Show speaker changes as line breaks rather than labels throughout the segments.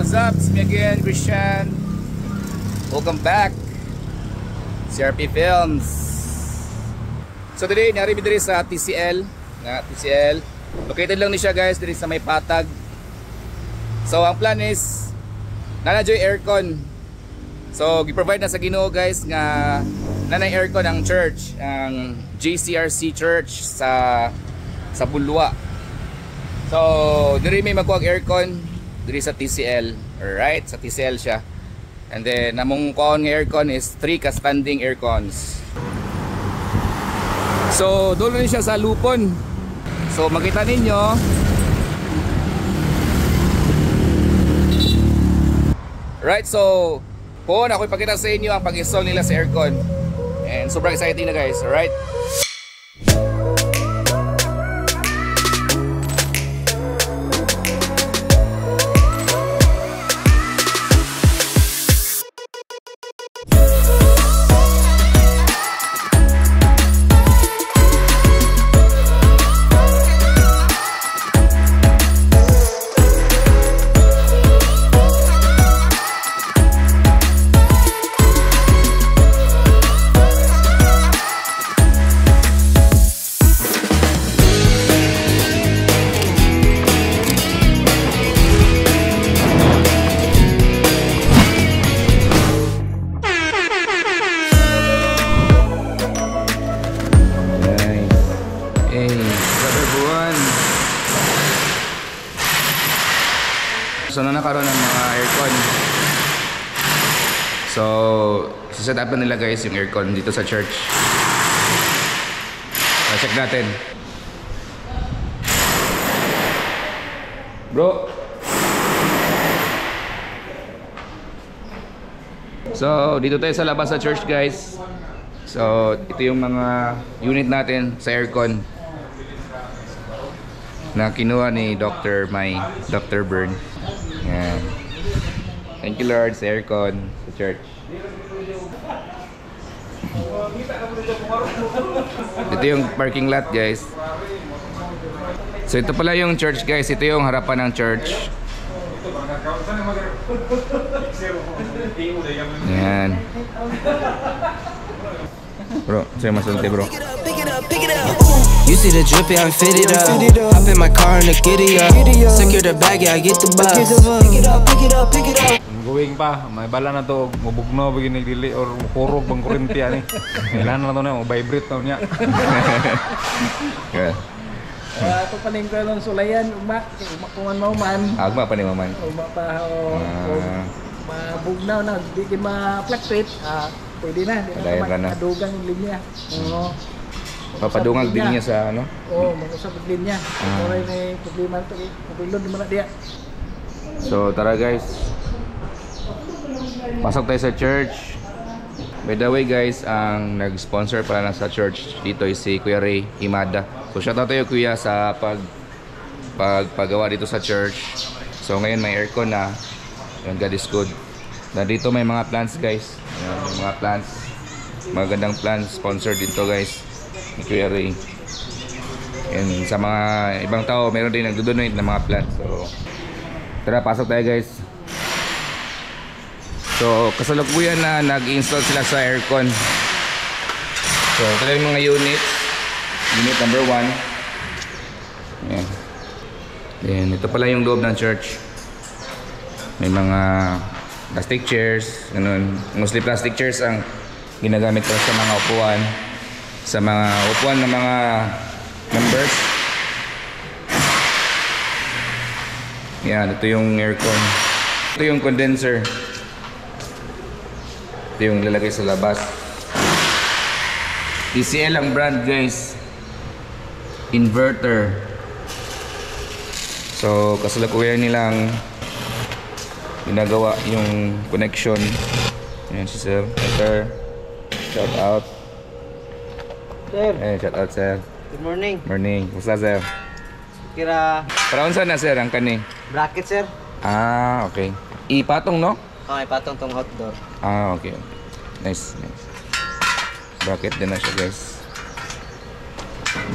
what's up? It's me again, Christian. Welcome back, CRP Films. So today, narinig diri sa TCL. Located lang ni siya guys, diri sa may patag. So ang plan is, nanadyo'y aircon. So gi-provide na sa Ginoo guys nga nanay aircon ang church, ang JCRC Church sa Bulwa. So diri may magkuha aircon diri sa TCL. Alright, sa TCL siya. And then namong kuha nga aircon is 3 ka standing aircons. So dulo ni siya sa lupon. So makita ninyo, right, so po ako ipakita sa inyo ang pag-install nila sa aircon. And sobrang exciting na guys, alright? So nakaroon ng mga aircon. So set up na nila guys yung aircon dito sa church. Check natin. Bro. So dito tayo sa labas sa church guys. So ito yung mga unit natin sa aircon na kinuha ni Dr. Bern. Yan. Thank you Lord sa aircon sa church. Ito yung parking lot guys. So ito pala yung church guys. Ito yung harapan ng church. Yan. Bro, saya masunti bro.
You see the drippy, I'm fitted up. Hop in my car and the giddy up. Secure the bag, yeah, I get the bus. Pick it up, pick it up, pick it up.
Going pa, may bala na to, mabugno begini dili or kurog bang kuryente ani. Kailangan na to na, vibrate na niya.
Ito pa ning kalon sulayan, umakungan mo man.
Agma pa ni maman.
Uma pa mabugnaw na, di ki ma-fluctuate. Pwede na, di na madugang yung linya.
Papadungag din niya sa ano?
Oo, mag-usap ang linya. Oray may problema ito, mapilod naman na diya.
So tara guys, pasok tayo sa church. By the way guys, ang nag-sponsor pala na sa church dito is si Kuya Ray Imada. So shoutout tayo kuya sa paggawa dito sa church. So ngayon may aircon na. Yan, God is good. Nandito may mga plants guys. Ayan, may mga plants. Magandang plants. Sponsor dito guys ni Kuya Ray. And sa mga ibang tao, meron din nagdo-donate ng mga plants. So tara, pasok tayo guys. So kasalukuyan na nag-install sila sa aircon. So ito yung mga units. Unit number 1. Ayan. Then ito pala yung loob ng church. May mga plastic chairs, ganun. Mostly plastic chairs ang ginagamit ko sa mga upuan. Sa mga upuan ng mga members. Yan, ito yung aircon. Ito yung condenser. Ito yung lalagay sa labas. TCL ang brand guys. Inverter. So kasalukuyan nilang ginagawa yung connection. Ayan si sir. Sir, shout out.
Sir.
Eh, shout out sir.
Good morning.
Morning. Kumusta sir?
Kira
Para unsa na sir ang kani?
bracket sir.
Ah, okay. Ipatong no?
Okay, patong tong outdoor.
Ah, okay. Nice, nice. Bracket din na siya guys.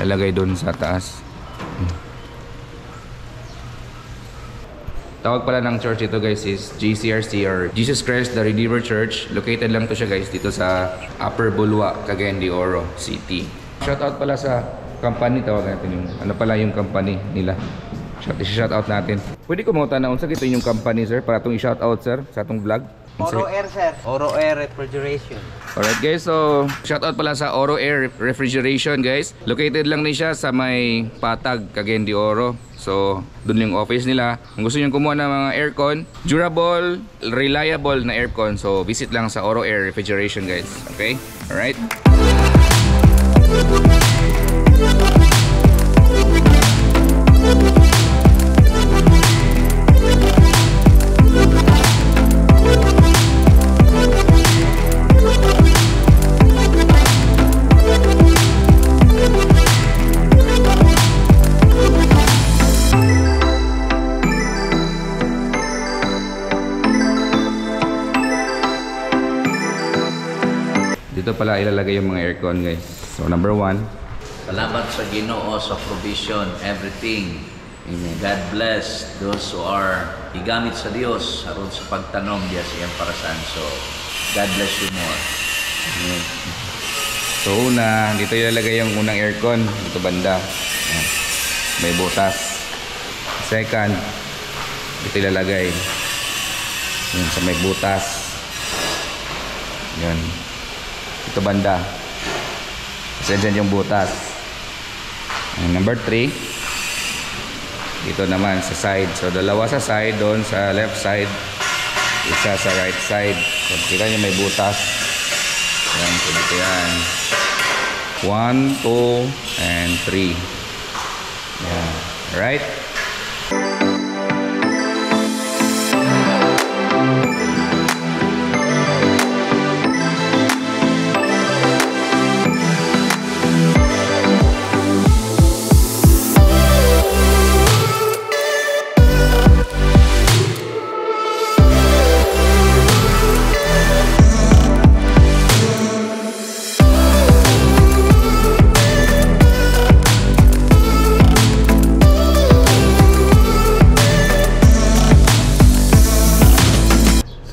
Lalagay doon sa taas. Tawag pala ng church ito guys is JCRC or Jesus Christ the Redeemer Church. Located lang to siya guys dito sa Upper Bulwa, Cagayan de Oro City. Shoutout pala sa company, tawag natin yung ano pala yung company nila. Shoutout natin. Pwede ko mo tanong sa ito yung company sir para itong i-shoutout sir sa atong vlog.
Oro Air, sir. Oro Air Refrigeration.
Alright guys, so shoutout pala sa Oro Air Refrigeration guys. Located lang din siya sa may Patag, Cagayan de Oro. So, doon yung office nila. Kung gusto nyo kumuha ng mga aircon, durable, reliable na aircon, so visit lang sa Oro Air Refrigeration guys. Okay? Alright? Dito pala ilalagay yung mga aircon guys. So number 1.
Salamat sa Ginoo sa provision, everything.
Amen.
God bless those who are igamit sa Dios aron sa pagtanom diya sa iyang parasan. So, God bless you more.
Amen. So una, dito ilalagay yung unang aircon. Dito banda. Ayan. May butas. Second, dito ilalagay. Yan, sa may butas. Yan. Ito banda. Kasi dyan yung butas. And number 3. Dito naman sa side. So dalawa sa side, doon sa left side. Isa sa right side. So kita nyo may butas. Yan. So dito yan. 1, 2, and 3. Yan. Alright?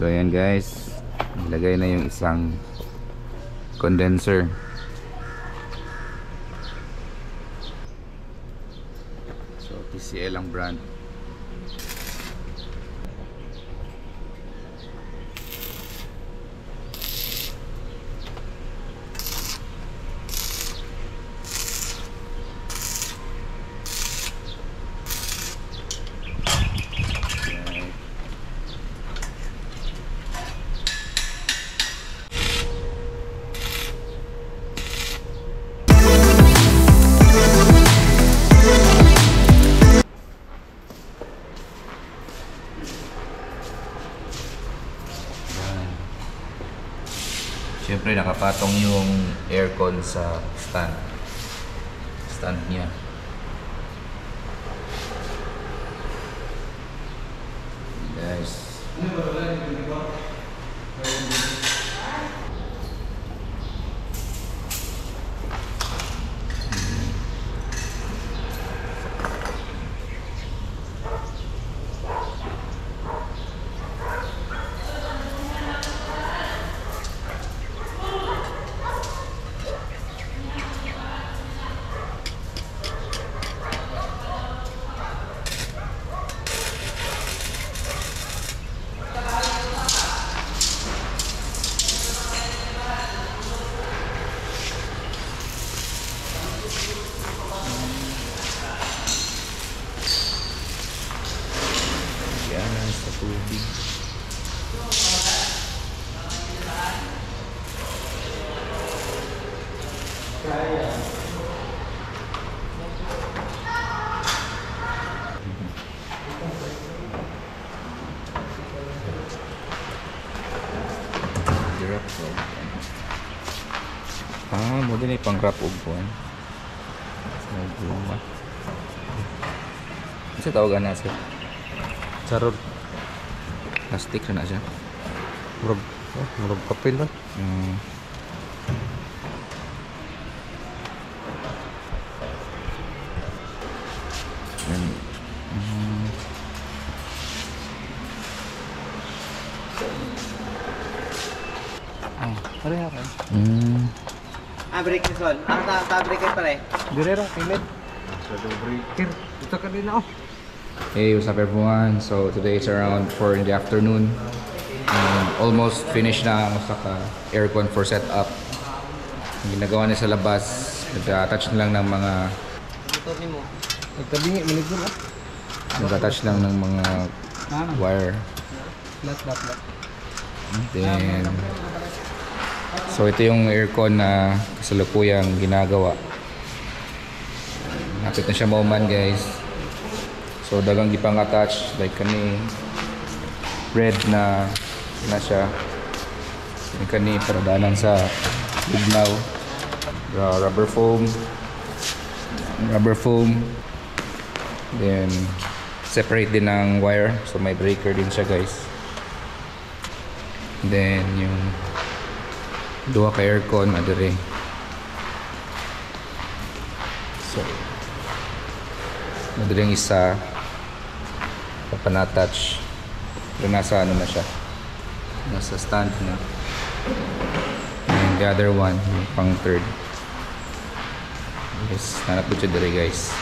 So ayan guys, ilagay na yung isang condenser. So TCL ang brand. Siyempre nakapatong yung aircon sa stand niya. Guys. Yan sa tubig. Mo din ay pang-wrap og kuan. Sa guma. Ano tawagan na siya?
Sarod.
Plastic na siya.
Murag papel lang.
Yan.
Pareha ka.
Ah, brake this one. Ah, brake pala eh.
Direro, pilit.
Ito ka din ako.
Hey, what's up everyone? So today it's around 4 in the afternoon. And almost finished na ang Osaka aircon for setup. Ang ginagawa niya sa labas, nag-attach na lang ng mga
Nagtabingi, maligod ah.
nag-attach lang ng mga wire.
Flat.
Then so ito yung aircon na kasalukuyang ginagawa. Napit na siya mauman guys. So dagang gipang attach like kani red na siya. Yung kani para dalan sa bugnaw. Rubber foam. Then separate din ng wire. So may breaker din siya guys. Then yung duha ka aircon adere. So adere yung isa papanatouch. Pero nasa ano na siya, nasa stand na. And the other one yung pang third. Yes, nanapot siya adere guys.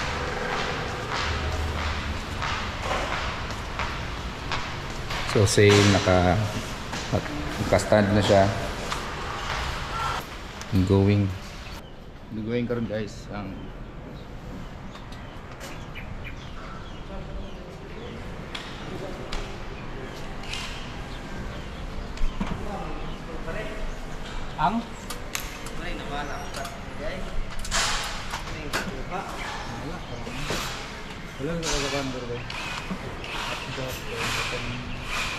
So same, naka-stand na siya. Going karon guys ang
Wala na kalakan bro.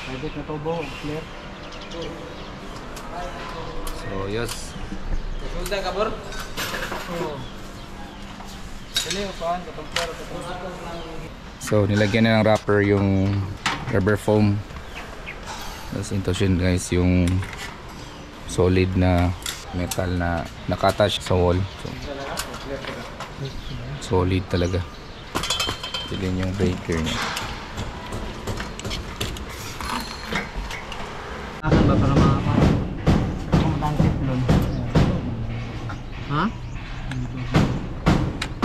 Private na tubo, clear.
so yes.
Sudah kabur.
Dali upahan katong pero
So nilagyan na ng wrapper yung rubber foam. Tapos ito siya guys yung solid na metal na naka-attach sa wall. So, solid talaga. Ito din yung breaker niya.
Asan ba para makakapangtip doon? Ha?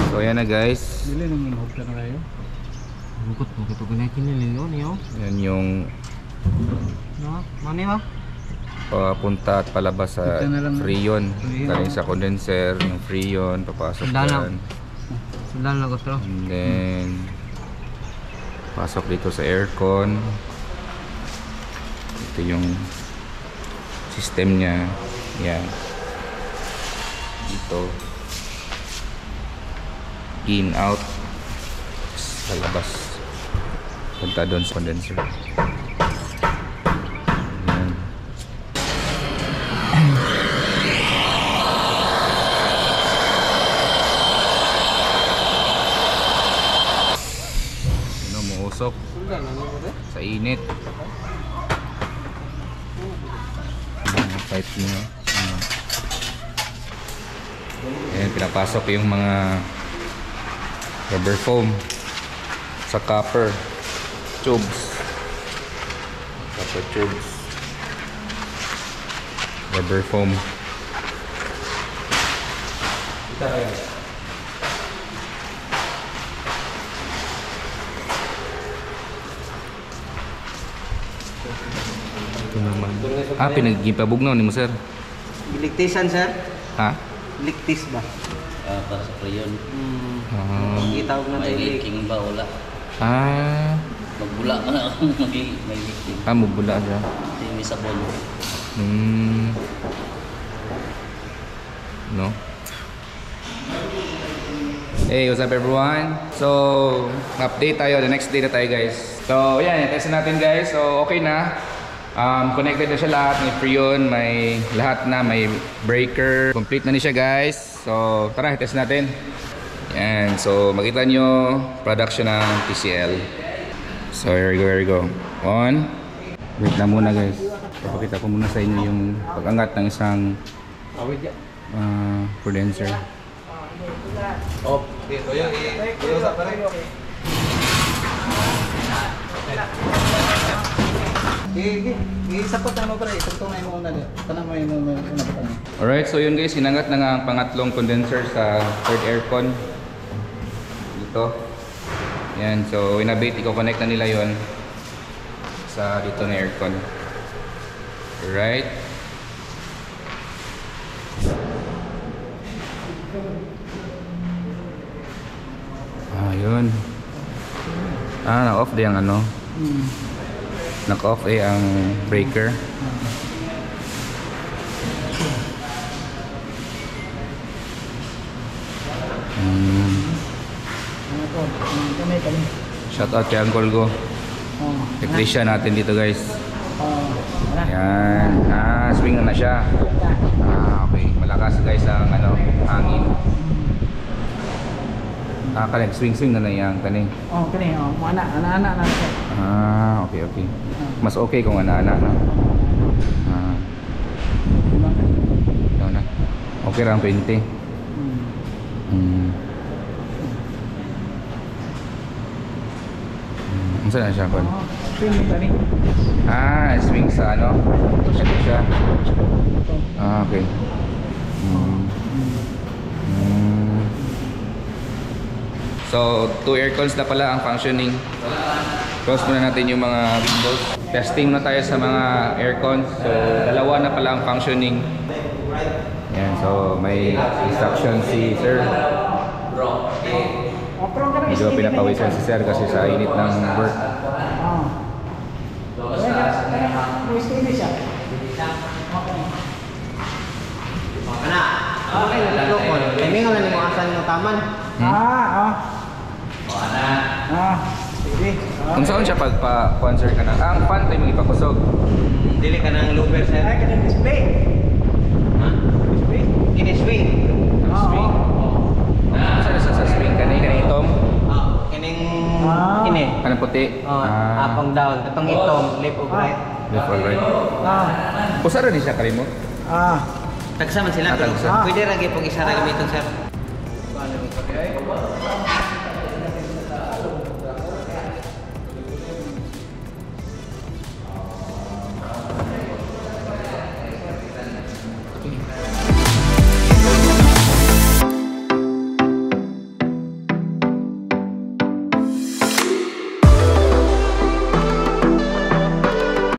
So ayan na guys.
dili nang inhog ka na kayo.
Bukot ito ganakin nila yun.
Yan yung
No? Mani ba?
papunta at palabas sa
Ito na lang.
freon. Galing sa condenser, yung freon, papasok
Sandala.
yan.
Sandal na gusto.
And then pasok dito sa aircon. Ito yung system niya. Yan. Dito. In, out. Sa labas. Punta doon sa condenser. Yan. Usok sa init. Mga pipe niya. Ayan, pinapasok yung mga rubber foam sa copper tubes. Rubber foam. Ito naman. Pinagpabugnaw ni mo sir.
Iligtisan sir?
Ha?
Ligtis ba?
Para sa freon.
Itawag na
May
tayo.
leaking ba? Wala. Magbula ka na ako. May leaking.
Mabula siya.
Hindi may sabon.
No? Hey, what's up everyone? So, update tayo. The next day na tayo guys. So, yan. Test natin guys. So, okay na. Connected na siya lahat. May freon, may lahat na. May breaker. Complete na niya siya guys. So, tara, test natin. Yan. So, makita nyo production ng TCL. So, here we go. On. Wait na muna guys. Papakita ko muna sa inyo yung pag-angat ng isang condenser.
Isapot na mo pre, isapot na mo na. Tanang mo yung una pa tanong.
Alright, so yun guys, sinangat na nga ang pangatlong condenser sa third aircon. Dito. Yan, so winabate, i-connect na nila yon sa dito na aircon. Alright. Yun. Na-off din ang ano. Naka-off ang breaker. Shout out kay Uncle Go. Technician natin dito guys. Yan. Swing na siya. Okay. Malakas guys ang ano, hangin. Kanin, swing na yan, kanin.
Kanin, ana na.
Okay. Mas okay kung ana-ana na. Ito na. Okay lang 20. Saan na siya, Kon?
Swing kanin.
Swing sa ano? Ito siya. Okay. So, 2 aircons na pala ang functioning. Close muna natin yung mga windows. Testing na tayo sa mga aircons. So, 2 na pala ang functioning. Yan, so may instruction si Sir. Medyo pinapawisan si Sir kasi sa init ng work.
Okay, nalokon. Kami nga lang yung asan mo taman.
Sige.
Kung saan siya pagpa-sponsor ka na? Ang fan tayo mong ipakusog.
Dili ka ng looper, sir.
Ay, kanang display.
Ha?
Display.
Kini-swing.
Swing. Saan sa swing? Kanina itom?
Kining...
Ah.
Kini.
Kanang puti?
Up and down. Katong itong, left or right.
Left or right? Pusara din siya kalimot?
Tagsa man sila, pero
Tagsa.
pwede lagi pong isa na gamiton, sir.